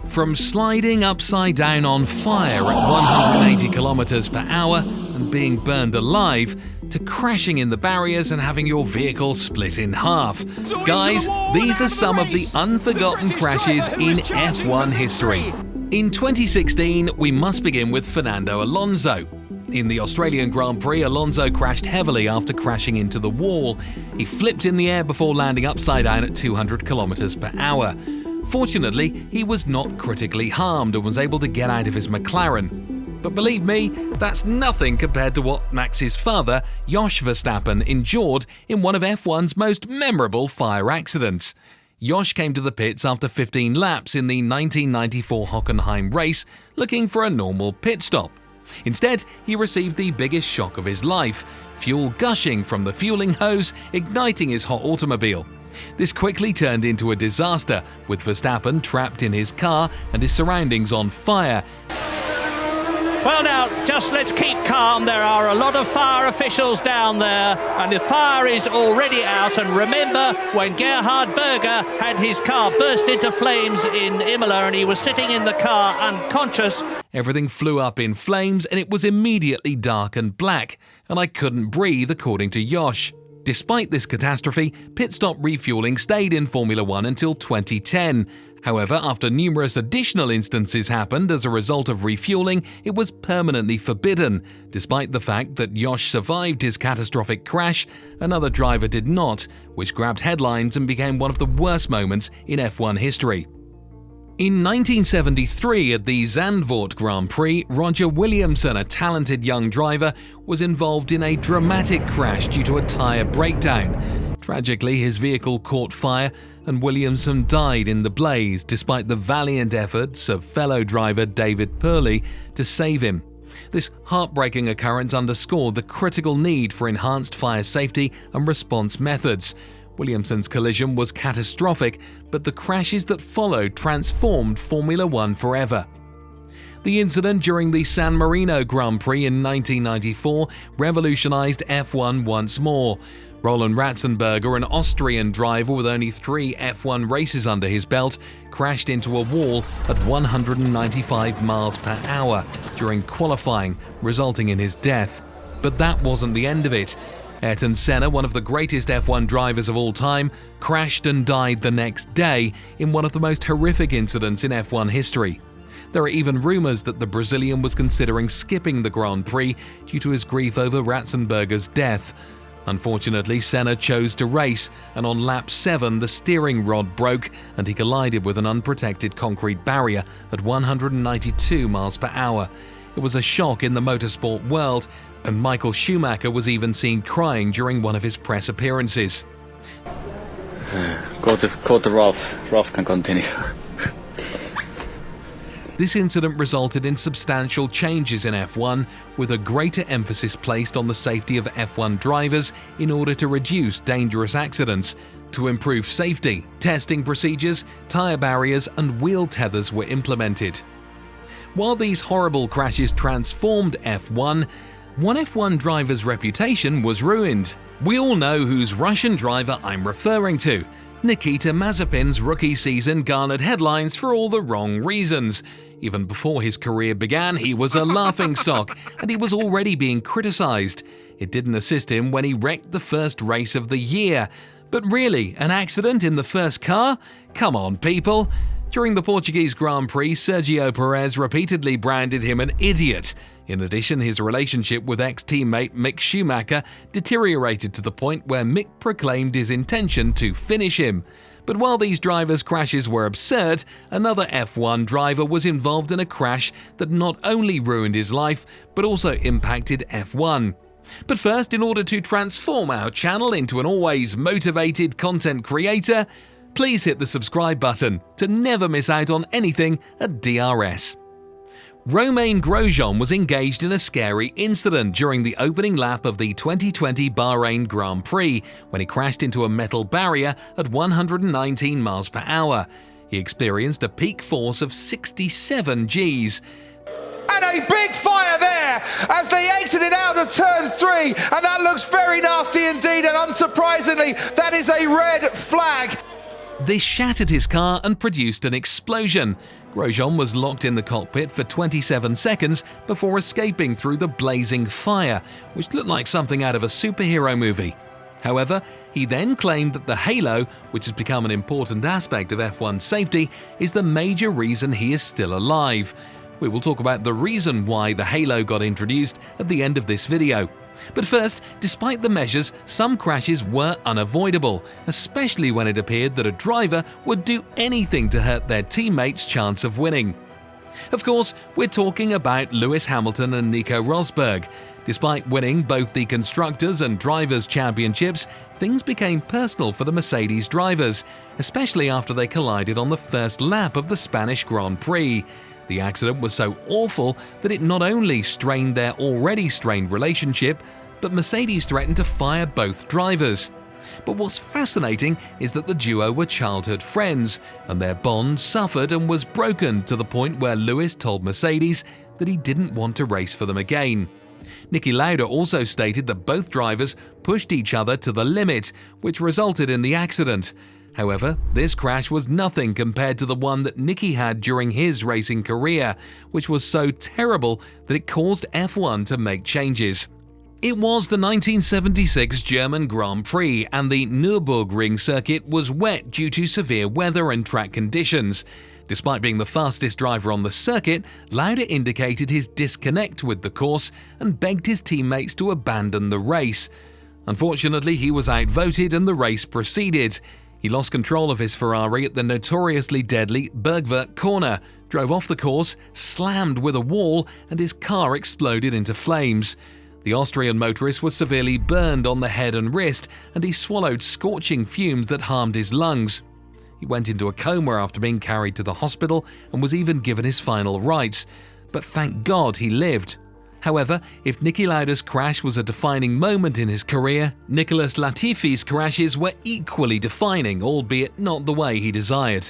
From sliding upside down on fire at 180 kilometers per hour and being burned alive, to crashing in the barriers and having your vehicle split in half. Guys, these are some of the unforgotten crashes in F1 history. In 2016, we must begin with Fernando Alonso. In the Australian Grand Prix, Alonso crashed heavily after crashing into the wall. He flipped in the air before landing upside down at 200 kilometers per hour. Fortunately, he was not critically harmed and was able to get out of his McLaren. But believe me, that's nothing compared to what Max's father, Jos Verstappen, endured in one of F1's most memorable fire accidents. Jos came to the pits after 15 laps in the 1994 Hockenheim race, looking for a normal pit stop. Instead, he received the biggest shock of his life, fuel gushing from the fueling hose, igniting his hot automobile. This quickly turned into a disaster, with Verstappen trapped in his car and his surroundings on fire. Well now, just let's keep calm. There are a lot of fire officials down there and the fire is already out. And remember when Gerhard Berger had his car burst into flames in Imola and he was sitting in the car unconscious. Everything flew up in flames and it was immediately dark and black, and I couldn't breathe, according to Jos. Despite this catastrophe, pit stop refueling stayed in Formula One until 2010. However, after numerous additional instances happened as a result of refueling, it was permanently forbidden. Despite the fact that Jos survived his catastrophic crash, another driver did not, which grabbed headlines and became one of the worst moments in F1 history. In 1973 at the Zandvoort Grand Prix, Roger Williamson, a talented young driver, was involved in a dramatic crash due to a tyre breakdown. Tragically, his vehicle caught fire and Williamson died in the blaze despite the valiant efforts of fellow driver David Purley to save him. This heartbreaking occurrence underscored the critical need for enhanced fire safety and response methods. Williamson's collision was catastrophic, but the crashes that followed transformed Formula One forever. The incident during the San Marino Grand Prix in 1994 revolutionized F1 once more. Roland Ratzenberger, an Austrian driver with only 3 F1 races under his belt, crashed into a wall at 195 miles per hour during qualifying, resulting in his death. But that wasn't the end of it. Ayrton Senna, one of the greatest F1 drivers of all time, crashed and died the next day in one of the most horrific incidents in F1 history. There are even rumours that the Brazilian was considering skipping the Grand Prix due to his grief over Ratzenberger's death. Unfortunately, Senna chose to race, and on lap 7 the steering rod broke and he collided with an unprotected concrete barrier at 192 miles per hour. It was a shock in the motorsport world, and Michael Schumacher was even seen crying during one of his press appearances. Go to Rolf. Rolf can continue. This incident resulted in substantial changes in F1, with a greater emphasis placed on the safety of F1 drivers in order to reduce dangerous accidents. To improve safety, testing procedures, tyre barriers and wheel tethers were implemented. While these horrible crashes transformed F1, one F1 driver's reputation was ruined. We all know whose Russian driver I'm referring to. Nikita Mazepin's rookie season garnered headlines for all the wrong reasons. Even before his career began, he was a laughingstock, and he was already being criticised. It didn't assist him when he wrecked the first race of the year. But really, an accident in the first car? Come on, people! During the Portuguese Grand Prix, Sergio Perez repeatedly branded him an idiot. In addition, his relationship with ex-teammate Mick Schumacher deteriorated to the point where Mick proclaimed his intention to finish him. But while these drivers' crashes were absurd, another F1 driver was involved in a crash that not only ruined his life, but also impacted F1. But first, in order to transform our channel into an always motivated content creator, please hit the subscribe button to never miss out on anything at DRS. Romain Grosjean was engaged in a scary incident during the opening lap of the 2020 Bahrain Grand Prix when he crashed into a metal barrier at 119 miles per hour. He experienced a peak force of 67 Gs. And a big fire there as they exited out of turn 3, and that looks very nasty indeed, and unsurprisingly, that is a red flag. This shattered his car and produced an explosion. Grosjean was locked in the cockpit for 27 seconds before escaping through the blazing fire, which looked like something out of a superhero movie. However, he then claimed that the halo, which has become an important aspect of F1 safety, is the major reason he is still alive. We will talk about the reason why the halo got introduced at the end of this video. But first, despite the measures, some crashes were unavoidable, especially when it appeared that a driver would do anything to hurt their teammates' chance of winning. Of course, we're talking about Lewis Hamilton and Nico Rosberg. Despite winning both the Constructors' and Drivers' Championships, things became personal for the Mercedes drivers, especially after they collided on the first lap of the Spanish Grand Prix. The accident was so awful that it not only strained their already strained relationship, but Mercedes threatened to fire both drivers. But what's fascinating is that the duo were childhood friends, and their bond suffered and was broken to the point where Lewis told Mercedes that he didn't want to race for them again. Niki Lauda also stated that both drivers pushed each other to the limit, which resulted in the accident. However, this crash was nothing compared to the one that Niki had during his racing career, which was so terrible that it caused F1 to make changes. It was the 1976 German Grand Prix, and the Nürburgring circuit was wet due to severe weather and track conditions. Despite being the fastest driver on the circuit, Lauda indicated his disconnect with the course and begged his teammates to abandon the race. Unfortunately, he was outvoted and the race proceeded. He lost control of his Ferrari at the notoriously deadly Bergwerk corner, drove off the course, slammed with a wall, and his car exploded into flames. The Austrian motorist was severely burned on the head and wrist, and he swallowed scorching fumes that harmed his lungs. He went into a coma after being carried to the hospital and was even given his final rites, but thank God he lived. However, if Niki Lauda's crash was a defining moment in his career, Nicholas Latifi's crashes were equally defining, albeit not the way he desired.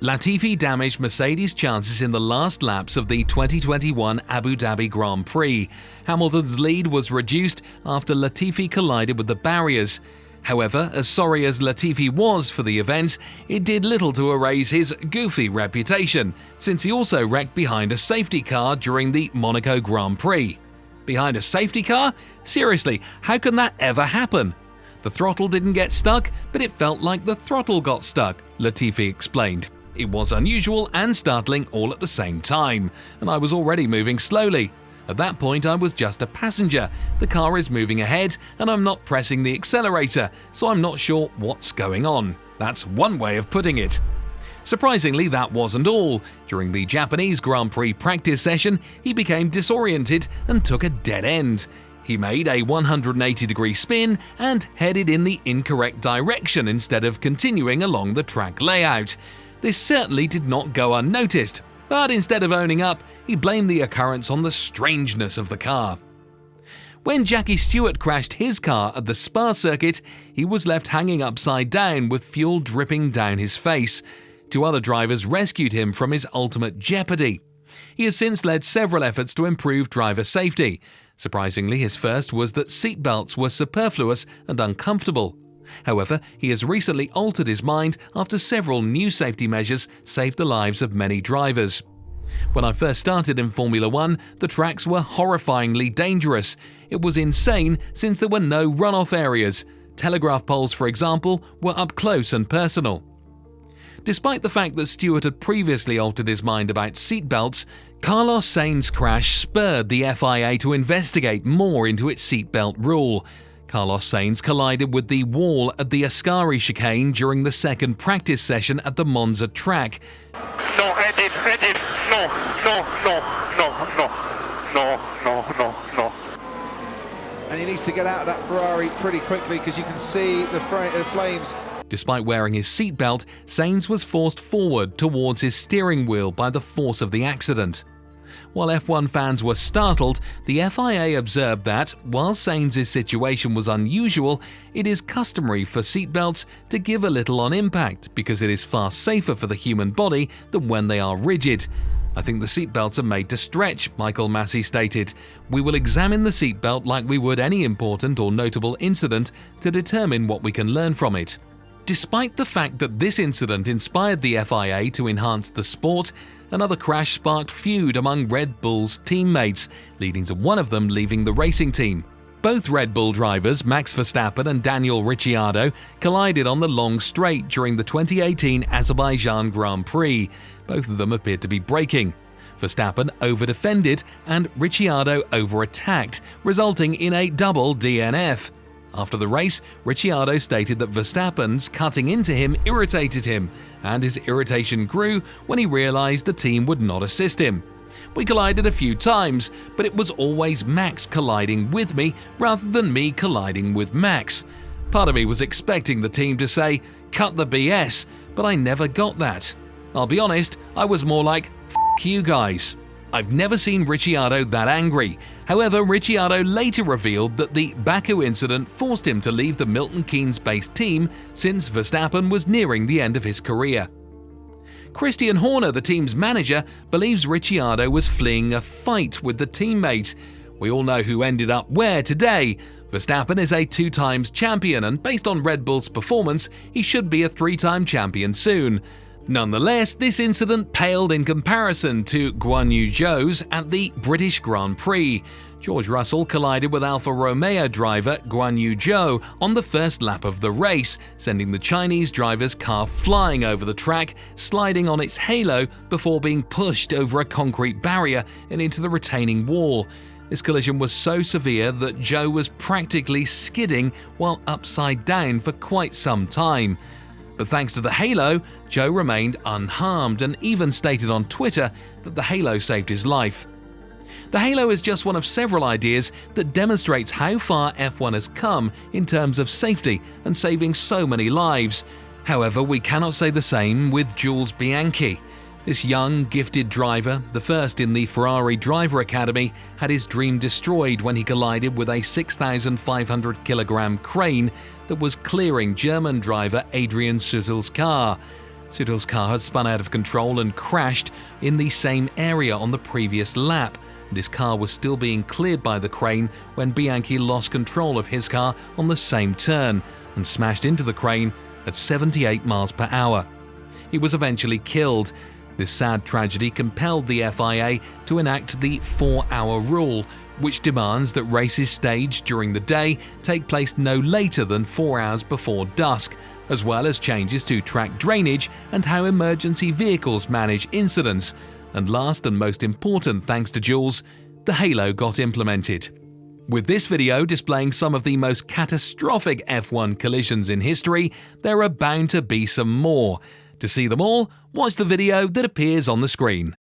Latifi damaged Mercedes' chances in the last laps of the 2021 Abu Dhabi Grand Prix. Hamilton's lead was reduced after Latifi collided with the barriers. However, as sorry as Latifi was for the event, it did little to erase his goofy reputation, since he also wrecked behind a safety car during the Monaco Grand Prix. Behind a safety car? Seriously, how can that ever happen? The throttle didn't get stuck, but it felt like the throttle got stuck, Latifi explained. It was unusual and startling all at the same time, and I was already moving slowly. At that point, I was just a passenger. The car is moving ahead and I'm not pressing the accelerator, so I'm not sure what's going on. That's one way of putting it. Surprisingly, that wasn't all. During the Japanese Grand Prix practice session, he became disoriented and took a dead end. He made a 180-degree spin and headed in the incorrect direction instead of continuing along the track layout. This certainly did not go unnoticed. But instead of owning up, he blamed the occurrence on the strangeness of the car. When Jackie Stewart crashed his car at the Spa circuit, he was left hanging upside down with fuel dripping down his face. Two other drivers rescued him from his ultimate jeopardy. He has since led several efforts to improve driver safety. Surprisingly, his first was that seatbelts were superfluous and uncomfortable. However, he has recently altered his mind after several new safety measures saved the lives of many drivers. When I first started in Formula 1, the tracks were horrifyingly dangerous. It was insane since there were no runoff areas. Telegraph poles, for example, were up close and personal. Despite the fact that Stewart had previously altered his mind about seatbelts, Carlos Sainz's crash spurred the FIA to investigate more into its seatbelt rule. Carlos Sainz collided with the wall at the Ascari chicane during the second practice session at the Monza track. No, edit, no. And he needs to get out of that Ferrari pretty quickly because you can see the flames. Despite wearing his seatbelt, Sainz was forced forward towards his steering wheel by the force of the accident. While F1 fans were startled, the FIA observed that, while Sainz's situation was unusual, it is customary for seatbelts to give a little on impact because it is far safer for the human body than when they are rigid. I think the seatbelts are made to stretch, Michael Massey stated. We will examine the seatbelt like we would any important or notable incident to determine what we can learn from it. Despite the fact that this incident inspired the FIA to enhance the sport, another crash sparked feud among Red Bull's teammates, leading to one of them leaving the racing team. Both Red Bull drivers, Max Verstappen and Daniel Ricciardo, collided on the long straight during the 2018 Azerbaijan Grand Prix. Both of them appeared to be braking. Verstappen over-defended and Ricciardo over-attacked, resulting in a double DNF. After the race, Ricciardo stated that Verstappen's cutting into him irritated him, and his irritation grew when he realized the team would not assist him. We collided a few times, but it was always Max colliding with me rather than me colliding with Max. Part of me was expecting the team to say, "Cut the BS," but I never got that. I'll be honest, I was more like, "F*** you guys." I've never seen Ricciardo that angry. However, Ricciardo later revealed that the Baku incident forced him to leave the Milton Keynes-based team since Verstappen was nearing the end of his career. Christian Horner, the team's manager, believes Ricciardo was fleeing a fight with the teammate. We all know who ended up where today. Verstappen is a 2-time champion, and based on Red Bull's performance, he should be a 3-time champion soon. Nonetheless, this incident paled in comparison to Guan Yu Zhou's at the British Grand Prix. George Russell collided with Alfa Romeo driver Guan Yu Zhou on the first lap of the race, sending the Chinese driver's car flying over the track, sliding on its halo before being pushed over a concrete barrier and into the retaining wall. This collision was so severe that Zhou was practically skidding while upside down for quite some time. But thanks to the halo, Zhou remained unharmed and even stated on Twitter that the halo saved his life. The halo is just one of several ideas that demonstrates how far F1 has come in terms of safety and saving so many lives. However, we cannot say the same with Jules Bianchi. This young, gifted driver, the first in the Ferrari Driver Academy, had his dream destroyed when he collided with a 6,500 kilogram crane that was clearing German driver Adrian Suttel's car. Suttel's car had spun out of control and crashed in the same area on the previous lap, and his car was still being cleared by the crane when Bianchi lost control of his car on the same turn and smashed into the crane at 78 miles per hour. He was eventually killed. This sad tragedy compelled the FIA to enact the 4-hour rule, which demands that races staged during the day take place no later than 4 hours before dusk, as well as changes to track drainage and how emergency vehicles manage incidents. And last and most important, thanks to Jules, the halo got implemented. With this video displaying some of the most catastrophic F1 collisions in history, there are bound to be some more. To see them all, watch the video that appears on the screen.